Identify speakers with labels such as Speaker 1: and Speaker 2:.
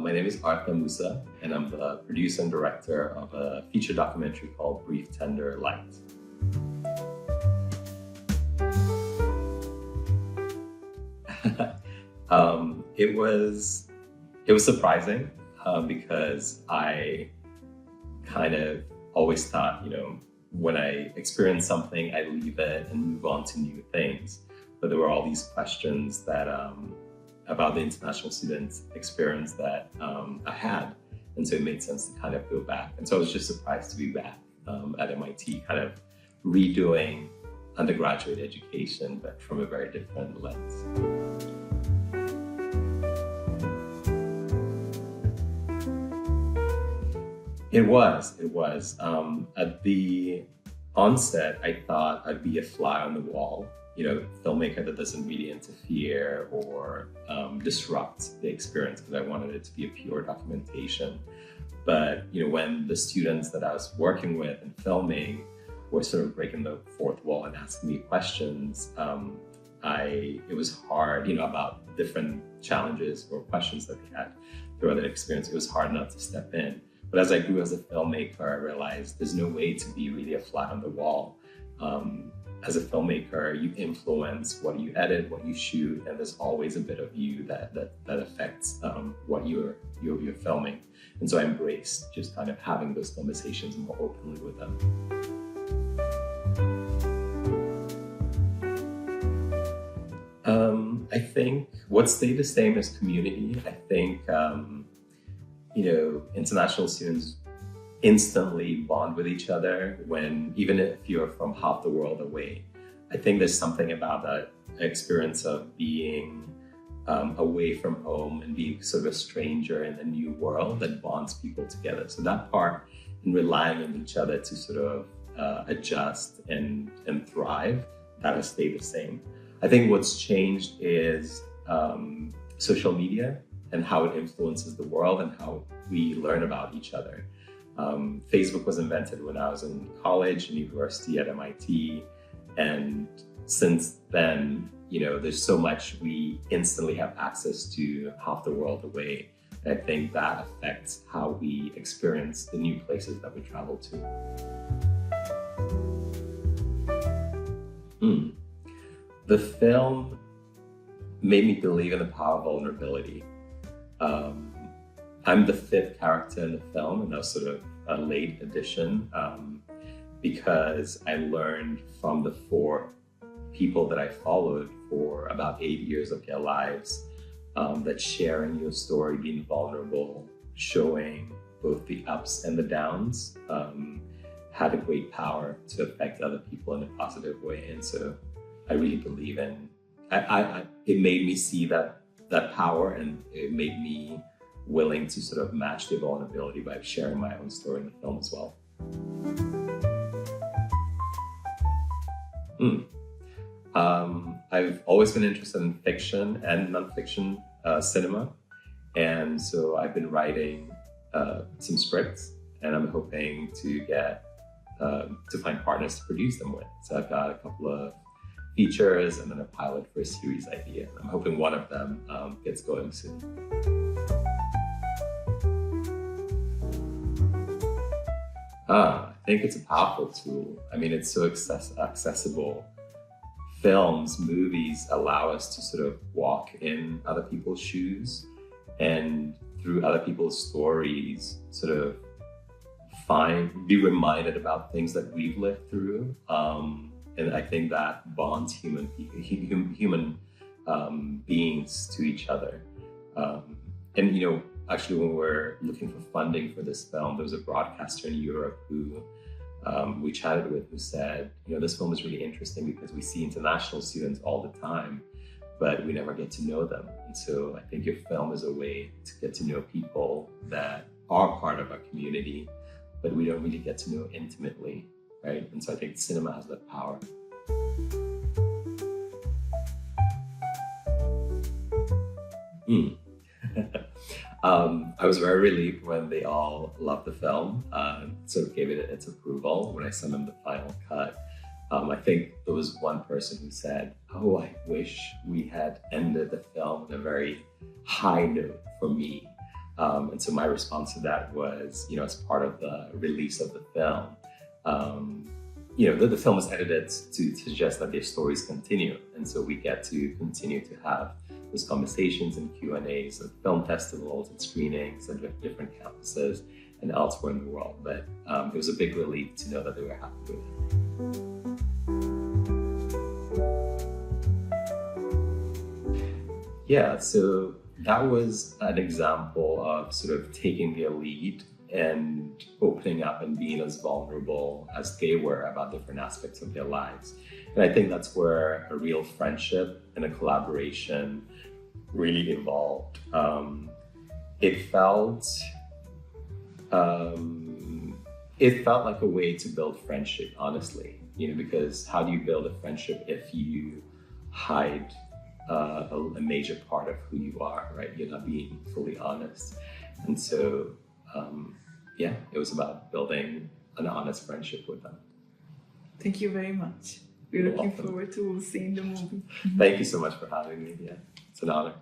Speaker 1: My name is Arthur Musah, and I'm the producer and director of a feature documentary called Brief Tender Light. It was surprising because I kind of always thought, when I experience something, I leave it and move on to new things. But there were all these questions that about the international student experience that I had. And so it made sense to kind of go back. And so I was just surprised to be back at MIT, kind of redoing undergraduate education, but from a very different lens. It was. At the onset, I thought I'd be a fly on the wall, filmmaker that doesn't really interfere or disrupt the experience, because I wanted it to be a pure documentation. But, when the students that I was working with and filming were sort of breaking the fourth wall and asking me questions, it was hard, about different challenges or questions that they had throughout that experience. It was hard not to step in. But as I grew as a filmmaker, I realized there's no way to be really a fly on the wall. As a filmmaker, you influence what you edit, what you shoot, and there's always a bit of you that affects what you're filming. And so I embraced just kind of having those conversations more openly with them. I think what stayed the same is community. I think international students instantly bond with each other even if you're from half the world away. I think there's something about that experience of being away from home and being sort of a stranger in a new world that bonds people together. So that part, in relying on each other to sort of adjust and thrive, that has stayed the same. I think what's changed is social media and how it influences the world and how we learn about each other. Facebook was invented when I was in college and university at MIT. And since then, there's so much we instantly have access to half the world away. And I think that affects how we experience the new places that we travel to. The film made me believe in the power of vulnerability. I'm the fifth character in the film, and that was sort of a late addition because I learned from the four people that I followed for about 8 years of their lives that sharing your story, being vulnerable, showing both the ups and the downs had a great power to affect other people in a positive way. And so I really believe in it made me see that power, and it made me willing to sort of match the vulnerability by sharing my own story in the film as well. I've always been interested in fiction and nonfiction cinema. And so I've been writing some scripts, and I'm hoping to get to find partners to produce them with. So I've got a couple of features and then a pilot for a series idea. I'm hoping one of them gets going soon. I think it's a powerful tool. I mean, it's so accessible. Films, movies allow us to sort of walk in other people's shoes, and through other people's stories, sort of be reminded about things that we've lived through. And I think that bonds human beings to each other. Actually, when we're looking for funding for this film, there was a broadcaster in Europe who we chatted with who said, this film is really interesting because we see international students all the time, but we never get to know them. And so I think your film is a way to get to know people that are part of our community, but we don't really get to know intimately, right? And so I think cinema has that power. I was very relieved when they all loved the film, sort of gave it its approval when I sent them the final cut. I think there was one person who said, "Oh, I wish we had ended the film on a very high note for me." And so my response to that was, as part of the release of the film, the film was edited to suggest that their stories continue. And so we get to continue to have those conversations and Q&As at film festivals and screenings at different campuses and elsewhere in the world. But it was a big relief to know that they were happy with it. Yeah, so that was an example of sort of taking their lead and opening up and being as vulnerable as they were about different aspects of their lives. And I think that's where a real friendship and a collaboration really evolved. It felt like a way to build friendship, honestly, because how do you build a friendship if you hide a major part of who you are, right? You're not being fully honest. And so, it was about building an honest friendship with them.
Speaker 2: Thank you very much. We're looking forward to seeing the movie.
Speaker 1: Thank you so much for having me. Yeah, it's an honor.